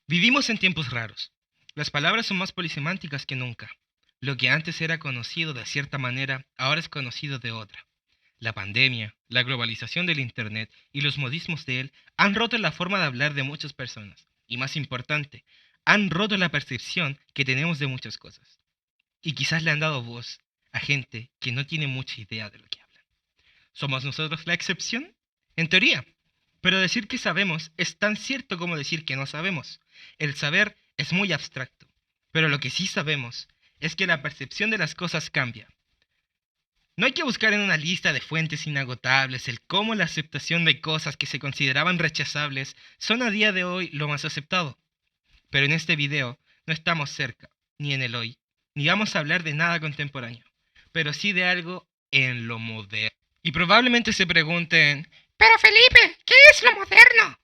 Vivimos en tiempos raros. Las palabras son más polisemánticas que nunca. Lo que antes era conocido de cierta manera, ahora es conocido de otra. La pandemia, la globalización del Internet y los modismos de él han roto la forma de hablar de muchas personas. Y más importante, han roto la percepción que tenemos de muchas cosas. Y quizás le han dado voz a gente que no tiene mucha idea de lo que hablan. ¿Somos nosotros la excepción? En teoría. Pero decir que sabemos es tan cierto como decir que no sabemos. El saber es muy abstracto. Pero lo que sí sabemos es que la percepción de las cosas cambia. No hay que buscar en una lista de fuentes inagotables el cómo la aceptación de cosas que se consideraban rechazables son a día de hoy lo más aceptado. Pero en este video no estamos cerca, ni en el hoy, ni vamos a hablar de nada contemporáneo, pero sí de algo en lo moderno. Y probablemente se pregunten, pero Felipe, ¿qué es lo moderno?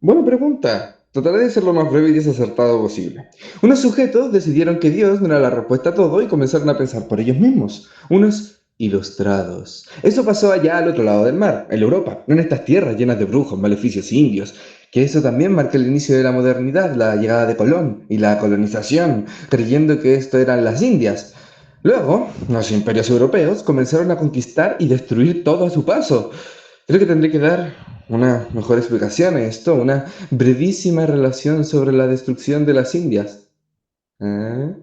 Buena pregunta. Trataré de ser lo más breve y desacertado posible. Unos sujetos decidieron que Dios no era la respuesta a todo y comenzaron a pensar por ellos mismos. Unos ilustrados. Eso pasó allá al otro lado del mar, en Europa, no en estas tierras llenas de brujos, maleficios indios. Que eso también marca el inicio de la modernidad, la llegada de Colón y la colonización, creyendo que esto eran las Indias. Luego, los imperios europeos comenzaron a conquistar y destruir todo a su paso. Creo que tendré que dar una mejor explicación a esto, una brevísima relación sobre la destrucción de las Indias. ¿Eh?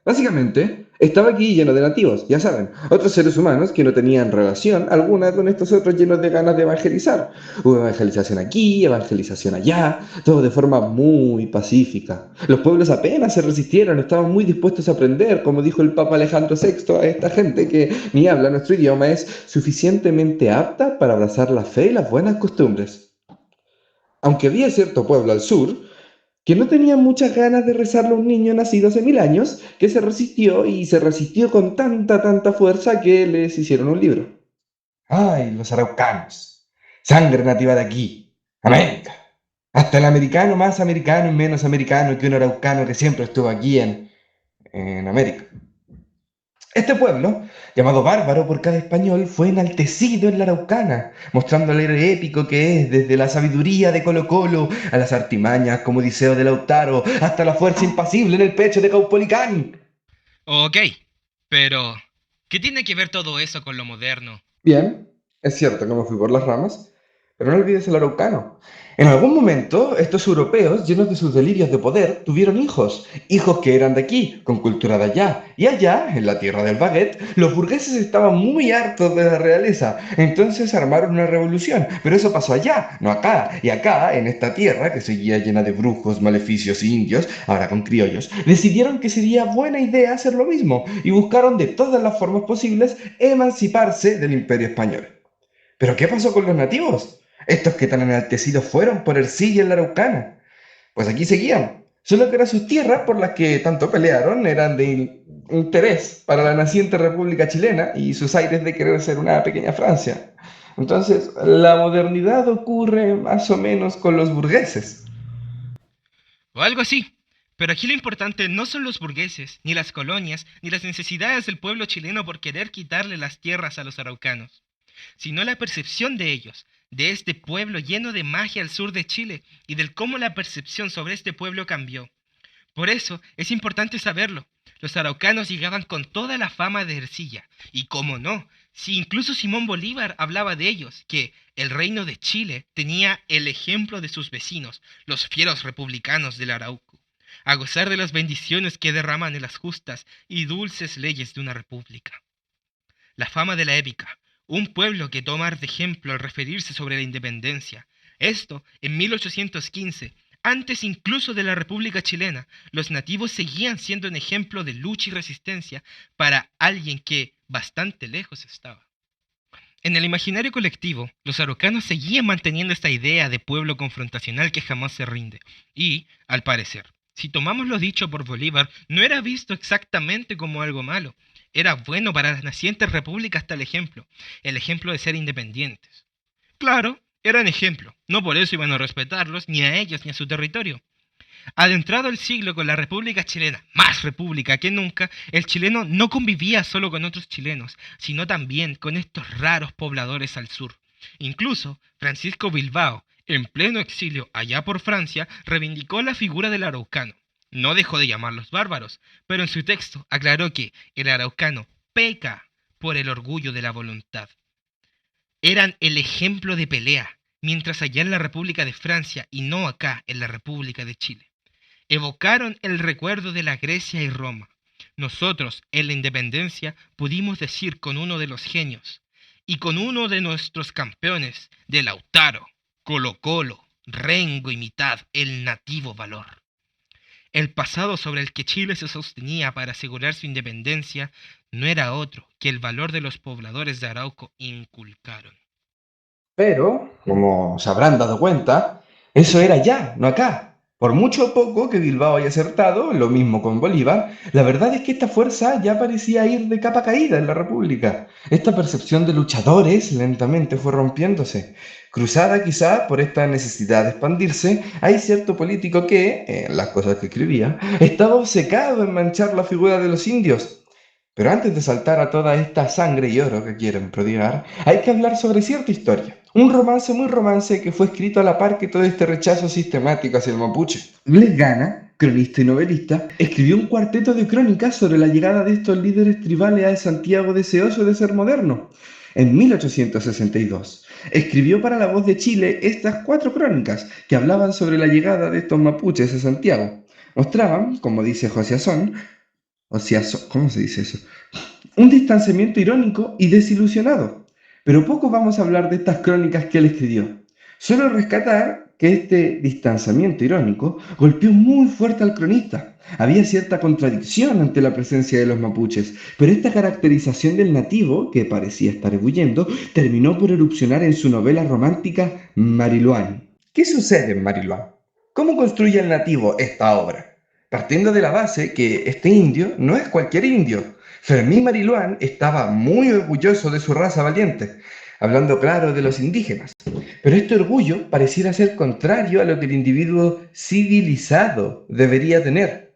Básicamente, estaba aquí lleno de nativos, ya saben, otros seres humanos que no tenían relación alguna con estos otros llenos de ganas de evangelizar. Hubo evangelización aquí, evangelización allá, todo de forma muy pacífica. Los pueblos apenas se resistieron, estaban muy dispuestos a aprender, como dijo el Papa Alejandro VI a esta gente que ni habla nuestro idioma, es suficientemente apta para abrazar la fe y las buenas costumbres. Aunque había cierto pueblo al sur, que no tenía muchas ganas de rezarle a un niño nacido hace 1000 años, que se resistió y se resistió con tanta fuerza que les hicieron un libro. ¡Ay, los araucanos! Sangre nativa de aquí, América. Hasta el americano más americano y menos americano que un araucano que siempre estuvo aquí en América. Este pueblo, llamado bárbaro por cada español, fue enaltecido en la Araucana, mostrando el héroe épico que es, desde la sabiduría de Colo Colo a las artimañas como Odiseo de Lautaro, hasta la fuerza impasible en el pecho de Caupolicán. Ok, pero ¿qué tiene que ver todo eso con lo moderno? Bien, es cierto que me fui por las ramas, pero no olvides el araucano. En algún momento, estos europeos, llenos de sus delirios de poder, tuvieron hijos, hijos que eran de aquí, con cultura de allá. Y allá, en la tierra del baguette, los burgueses estaban muy hartos de la realeza, entonces armaron una revolución. Pero eso pasó allá, no acá. Y acá, en esta tierra, que seguía llena de brujos, maleficios indios, ahora con criollos, decidieron que sería buena idea hacer lo mismo, y buscaron de todas las formas posibles emanciparse del imperio español. ¿Pero qué pasó con los nativos? Estos que tan enaltecidos fueron por el sí y en la Araucana. Pues aquí seguían. Solo que eran sus tierras por las que tanto pelearon eran de interés para la naciente República Chilena y sus aires de querer ser una pequeña Francia. Entonces, la modernidad ocurre más o menos con los burgueses. O algo así. Pero aquí lo importante no son los burgueses, ni las colonias, ni las necesidades del pueblo chileno por querer quitarle las tierras a los araucanos, sino la percepción de ellos, de este pueblo lleno de magia al sur de Chile y del cómo la percepción sobre este pueblo cambió. Por eso es importante saberlo. Los araucanos llegaban con toda la fama de Ercilla, y cómo no, si incluso Simón Bolívar hablaba de ellos, que el reino de Chile tenía el ejemplo de sus vecinos, los fieros republicanos del Arauco, a gozar de las bendiciones que derraman en las justas y dulces leyes de una república. La fama de la épica, un pueblo que tomar de ejemplo al referirse sobre la independencia. Esto en 1815, antes incluso de la República Chilena, los nativos seguían siendo un ejemplo de lucha y resistencia para alguien que bastante lejos estaba. En el imaginario colectivo, los araucanos seguían manteniendo esta idea de pueblo confrontacional que jamás se rinde. Y, al parecer, si tomamos lo dicho por Bolívar, no era visto exactamente como algo malo. Era bueno para las nacientes repúblicas tal ejemplo, el ejemplo de ser independientes. Claro, eran ejemplo, no por eso iban a respetarlos, ni a ellos ni a su territorio. Adentrado el siglo con la República Chilena, más república que nunca, el chileno no convivía solo con otros chilenos, sino también con estos raros pobladores al sur. Incluso Francisco Bilbao, En pleno exilio allá por Francia, reivindicó la figura del araucano. No dejó de llamarlos bárbaros, pero en su texto aclaró que el araucano peca por el orgullo de la voluntad. Eran el ejemplo de pelea, mientras allá en la República de Francia y no acá en la República de Chile. Evocaron el recuerdo de la Grecia y Roma. Nosotros, en la independencia, pudimos decir con uno de los genios y con uno de nuestros campeones, de Lautaro, Colo-Colo, Rengo y mitad, el nativo valor. El pasado sobre el que Chile se sostenía para asegurar su independencia no era otro que el valor de los pobladores de Arauco inculcaron. Pero, como se habrán dado cuenta, eso era ya, no acá. Por mucho o poco que Bilbao haya acertado, lo mismo con Bolívar, la verdad es que esta fuerza ya parecía ir de capa caída en la República. Esta percepción de luchadores lentamente fue rompiéndose. Cruzada quizá por esta necesidad de expandirse, hay cierto político que, en las cosas que escribía, estaba obcecado en manchar la figura de los indios. Pero antes de saltar a toda esta sangre y oro que quieren prodigar, hay que hablar sobre cierta historia. Un romance muy romance que fue escrito a la par que todo este rechazo sistemático hacia el mapuche. Bles Gana, cronista y novelista, escribió un cuarteto de crónicas sobre la llegada de estos líderes tribales a Santiago deseoso de ser moderno. En 1862, escribió para La Voz de Chile estas 4 crónicas que hablaban sobre la llegada de estos mapuches a Santiago. Mostraban, como dice José Azón, ¿cómo se dice eso? Un distanciamiento irónico y desilusionado. Pero poco vamos a hablar de estas crónicas que él escribió. Solo rescatar que este distanciamiento irónico golpeó muy fuerte al cronista. Había cierta contradicción ante la presencia de los mapuches, pero esta caracterización del nativo, que parecía estar ebulliendo, terminó por erupcionar en su novela romántica Mariluán. ¿Qué sucede en Mariluán? ¿Cómo construye el nativo esta obra? Partiendo de la base que este indio no es cualquier indio. Fermín Mariluán estaba muy orgulloso de su raza valiente, hablando claro de los indígenas. Pero este orgullo pareciera ser contrario a lo que el individuo civilizado debería tener.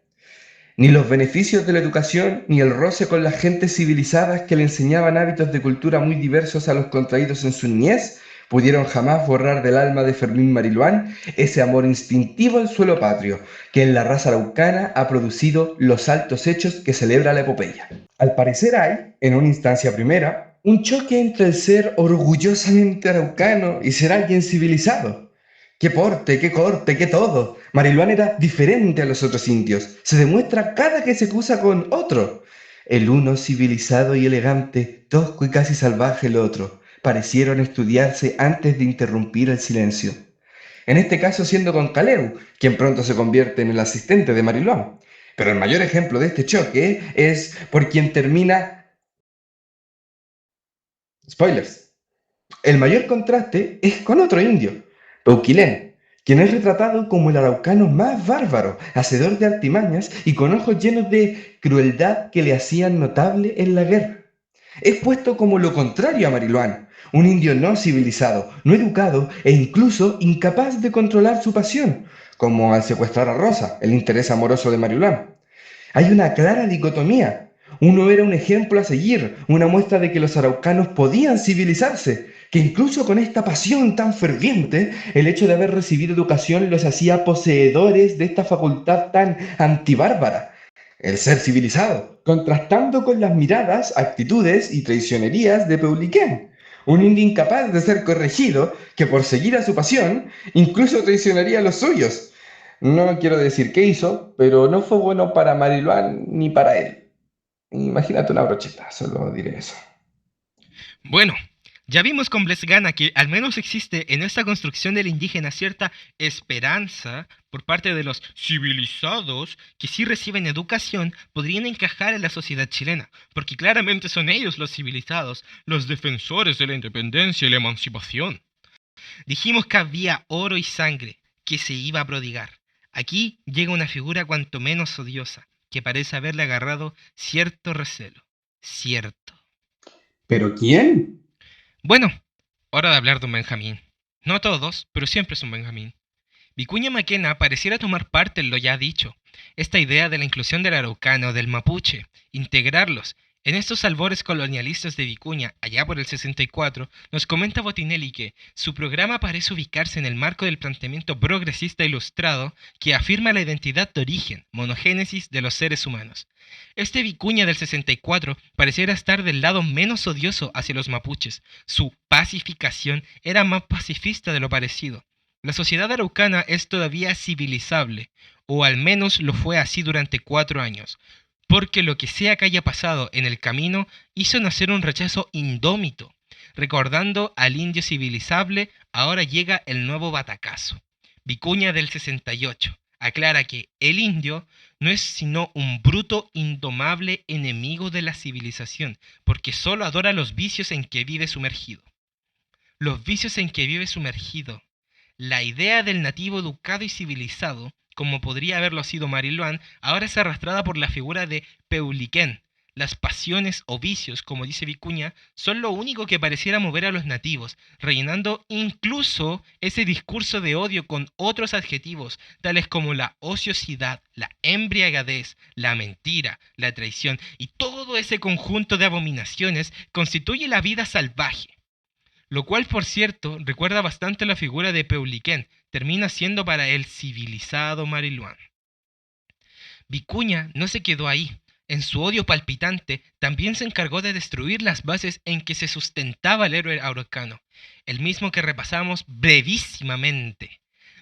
Ni los beneficios de la educación, ni el roce con las gentes civilizadas que le enseñaban hábitos de cultura muy diversos a los contraídos en su niñez, pudieron jamás borrar del alma de Fermín Mariluán ese amor instintivo al suelo patrio, que en la raza araucana ha producido los altos hechos que celebra la epopeya. Al parecer hay, en una instancia primera, un choque entre el ser orgullosamente araucano y ser alguien civilizado. ¡Qué porte, qué corte, qué todo! Mariluán era diferente a los otros indios. Se demuestra cada que se cruza con otro. El uno civilizado y elegante, tosco y casi salvaje el otro. Parecieron estudiarse antes de interrumpir el silencio. En este caso siendo con Caleu, quien pronto se convierte en el asistente de Mariluán. Pero el mayor ejemplo de este choque es por quien termina... Spoilers. El mayor contraste es con otro indio, Peuquilén, quien es retratado como el araucano más bárbaro, hacedor de artimañas y con ojos llenos de crueldad que le hacían notable en la guerra. Es puesto como lo contrario a Mariluán, un indio no civilizado, no educado e incluso incapaz de controlar su pasión, como al secuestrar a Rosa, el interés amoroso de Mariluán. Hay una clara dicotomía. Uno era un ejemplo a seguir, una muestra de que los araucanos podían civilizarse, que incluso con esta pasión tan ferviente, el hecho de haber recibido educación los hacía poseedores de esta facultad tan antibárbara, el ser civilizado, contrastando con las miradas, actitudes y traicionerías de Peuliquén, un indio incapaz de ser corregido, que por seguir a su pasión, incluso traicionaría a los suyos. No quiero decir qué hizo, pero no fue bueno para Mariluán ni para él. Imagínate una brocheta, solo diré eso. Bueno, ya vimos con Blesgana que al menos existe en esta construcción del indígena cierta esperanza por parte de los civilizados que si reciben educación podrían encajar en la sociedad chilena, porque claramente son ellos los civilizados, los defensores de la independencia y la emancipación. Dijimos que había oro y sangre que se iba a prodigar. Aquí llega una figura cuanto menos odiosa, que parece haberle agarrado cierto recelo. Cierto. ¿Pero quién? Bueno, hora de hablar de un Benjamín. No todos, pero siempre es un Benjamín. Vicuña Maquena pareciera tomar parte en lo ya dicho, esta idea de la inclusión del araucano, del mapuche, integrarlos En estos albores colonialistas de Vicuña, allá por el 64, nos comenta Botinelli que su programa parece ubicarse en el marco del planteamiento progresista ilustrado que afirma la identidad de origen, monogénesis de los seres humanos. Este Vicuña del 64 pareciera estar del lado menos odioso hacia los mapuches. Su pacificación era más pacifista de lo parecido. La sociedad araucana es todavía civilizable, o al menos lo fue así durante 4 años, porque lo que sea que haya pasado en el camino hizo nacer un rechazo indómito. Recordando al indio civilizable, ahora llega el nuevo batacazo. Vicuña del 68 aclara que el indio no es sino un bruto indomable enemigo de la civilización, porque solo adora los vicios en que vive sumergido. Los vicios en que vive sumergido. La idea del nativo educado y civilizado, como podría haberlo sido Marilyn, ahora es arrastrada por la figura de Peuliquén. Las pasiones o vicios, como dice Vicuña, son lo único que pareciera mover a los nativos, rellenando incluso ese discurso de odio con otros adjetivos, tales como la ociosidad, la embriagadez, la mentira, la traición, y todo ese conjunto de abominaciones constituye la vida salvaje. Lo cual, por cierto, recuerda bastante la figura de Peuliquén, termina siendo para el civilizado Mariluán. Vicuña no se quedó ahí. En su odio palpitante, también se encargó de destruir las bases en que se sustentaba el héroe araucano, el mismo que repasamos brevísimamente.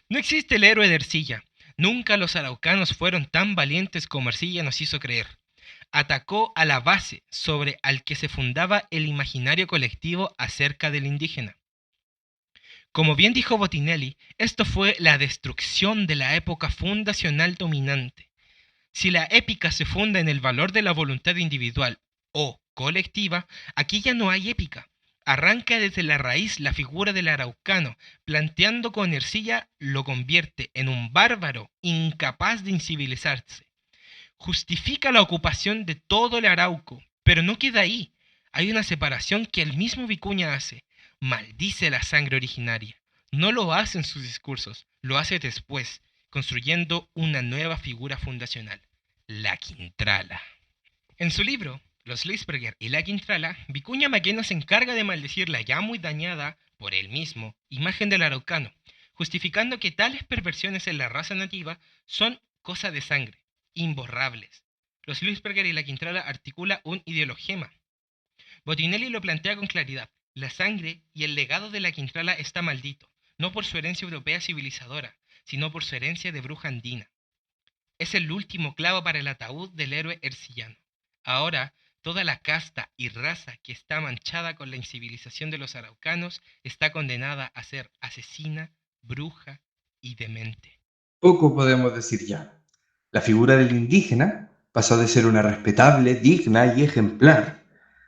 No existe el héroe de Ercilla. Nunca los araucanos fueron tan valientes como Ercilla nos hizo creer. Atacó a la base sobre al que se fundaba el imaginario colectivo acerca del indígena. Como bien dijo Botinelli, esto fue la destrucción de la época fundacional dominante. Si la épica se funda en el valor de la voluntad individual o colectiva, aquí ya no hay épica. Arranca desde la raíz la figura del araucano, planteando con Ercilla lo convierte en un bárbaro incapaz de incivilizarse. Justifica la ocupación de todo el Arauco, pero no queda ahí. Hay una separación que el mismo Vicuña hace. Maldice la sangre originaria. No lo hace en sus discursos, lo hace después, construyendo una nueva figura fundacional, la Quintrala. En su libro, Los Liesberger y la Quintrala, Vicuña Maquena se encarga de maldecir la ya muy dañada, por él mismo, imagen del araucano, justificando que tales perversiones en la raza nativa son cosa de sangre, imborrables. Los Liesberger y la Quintrala articula un ideologema. Botinelli lo plantea con claridad. La sangre y el legado de la Quintrala está maldito, no por su herencia europea civilizadora, sino por su herencia de bruja andina. Es el último clavo para el ataúd del héroe ercillano. Ahora, toda la casta y raza que está manchada con la incivilización de los araucanos está condenada a ser asesina, bruja y demente. Poco podemos decir ya. La figura del indígena pasó de ser una respetable, digna y ejemplar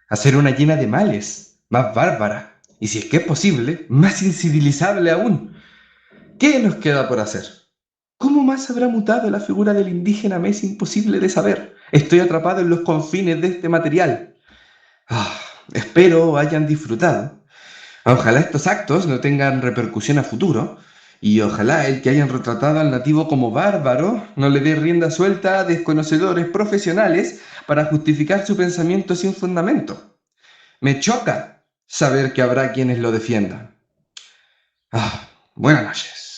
a ser una llena de males, más bárbara, y si es que es posible, más incivilizable aún. ¿Qué nos queda por hacer? ¿Cómo más habrá mutado la figura del indígena? Me es imposible de saber. Estoy atrapado en los confines de este material. Espero hayan disfrutado. Ojalá estos actos no tengan repercusión a futuro, y ojalá el que hayan retratado al nativo como bárbaro no le dé rienda suelta a desconocedores profesionales para justificar su pensamiento sin fundamento. Me choca saber que habrá quienes lo defiendan. Buenas noches.